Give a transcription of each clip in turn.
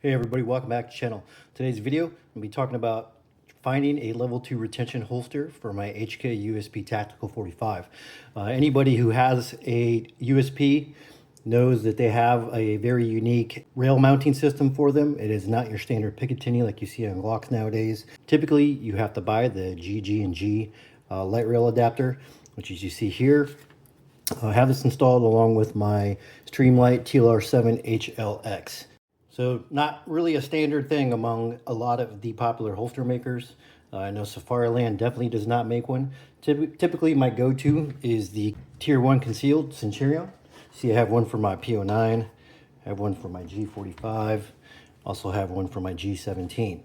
Hey everybody, welcome back to the channel. Today's video, I'm going to be talking about finding a level 2 retention holster for my HK USP Tactical 45. Anybody who has a USP knows that they have a very unique rail mounting system for them. It is not your standard Picatinny like you see on Glocks nowadays. Typically, you have to buy the GG&G light rail adapter, which as you see here. I have this installed along with my Streamlight TLR7 HLX. So not really a standard thing among a lot of the popular holster makers. I know Safariland definitely does not make one. Typically my go-to is the Tier 1 concealed Centurion. See, I have one for my PO9, I have one for my G45, also have one for my G17.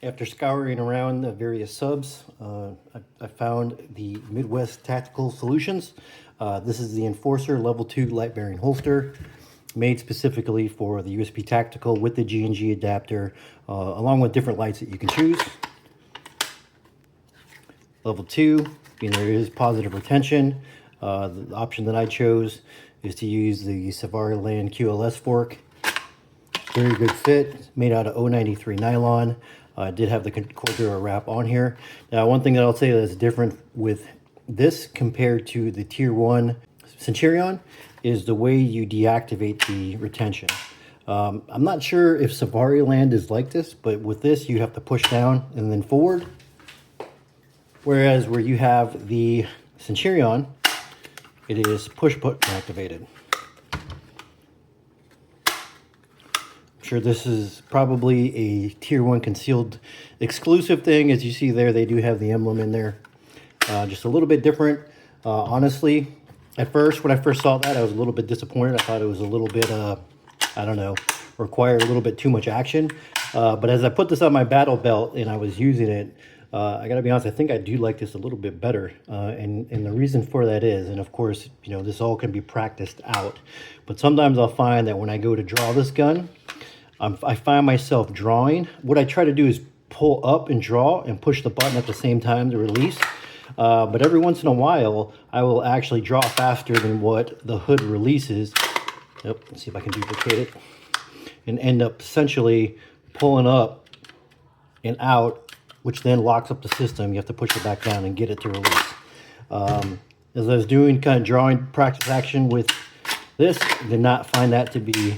After scouring around the various subs, I found the MidWest Tactical Solutions. This is the Enforcer Level 2 light bearing holster, made specifically for the USP Tactical with the G&G adapter, along with different lights that you can choose. Level 2, being there is positive retention. The option that I chose is to use the Safariland QLS fork. Very good fit, made out of 093 nylon. I did have the Cordura wrap on here. Now, one thing that I'll say that's different with this compared to the Tier 1 Centurion is the way you deactivate the retention. I'm not sure if Safariland is like this, but with this you have to push down and then forward. Whereas where you have the Centurion, it is push button activated. I'm sure this is probably a Tier 1 concealed exclusive thing. As you see there, they do have the emblem in there. Just a little bit different. Honestly, at first, when I first saw that, I was a little bit disappointed. I thought it was a little bit, I don't know, required a little bit too much action. But as I put this on my battle belt and I was using it, I gotta be honest, I think I do like this a little bit better. And the reason for that is, and of course, you know, this all can be practiced out. But sometimes I'll find that when I go to draw this gun, I find myself drawing. What I try to do is pull up and draw and push the button at the same time to release. But every once in a while, I will actually draw faster than what the hood releases. Yep, let's see if I can duplicate it. And end up essentially pulling up and out, which then locks up the system. You have to push it back down and get it to release. As I was doing kind of drawing practice action with this, did not find that to be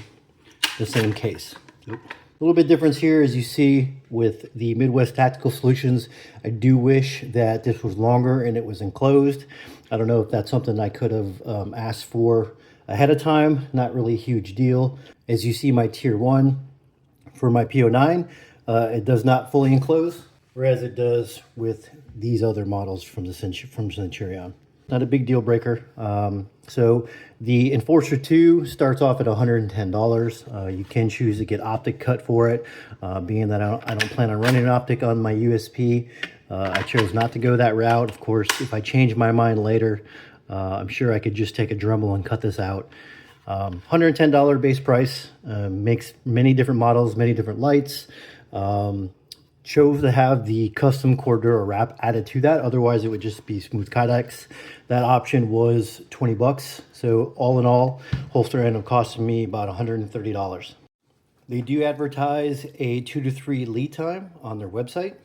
the same case. A little bit difference here, as you see with the Midwest Tactical Solutions. I do wish that this was longer and it was enclosed. I don't know if that's something I could have asked for ahead of time. Not really a huge deal. As you see, my Tier 1 for my PO9, it does not fully enclose, whereas it does with these other models from Centurion. Not a big deal breaker. So the Enforcer 2 starts off at $110. You can choose to get optic cut for it. Being that I don't plan on running an optic on my USP, I chose not to go that route. Of course, if I change my mind later, I'm sure I could just take a Dremel and cut this out. $110 base price, makes many different models, many different lights. Chose to have the custom Cordura wrap added to that. Otherwise, it would just be smooth Kydex. That option was 20 bucks. So all in all, holster ended up costing me about $130. They do advertise a 2 to 3 lead time on their website.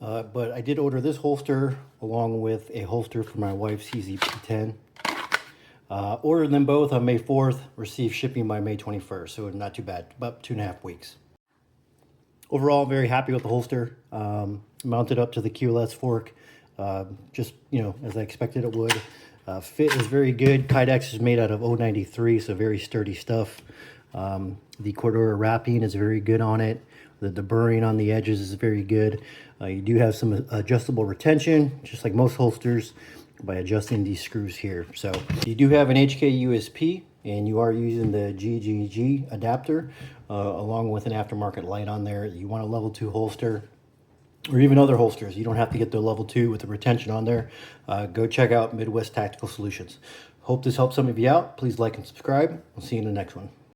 But I did order this holster along with a holster for my wife's CZP-10. Ordered them both on May 4th, received shipping by May 21st. So not too bad, about 2.5 weeks. Overall, very happy with the holster. Mounted up to the QLS fork, just, you know, as I expected it would. Fit is very good. Kydex is made out of 093, so very sturdy stuff. The Cordura wrapping is very good on it. The burring on the edges is very good. You do have some adjustable retention, just like most holsters, by adjusting these screws here. So you do have an HK USP, and you are using the GG&G adapter along with an aftermarket light on there. You want a level 2 holster, or even other holsters. You don't have to get the level 2 with the retention on there. Go check out Midwest Tactical Solutions. Hope this helps some of you out. Please like and subscribe. We'll see you in the next one.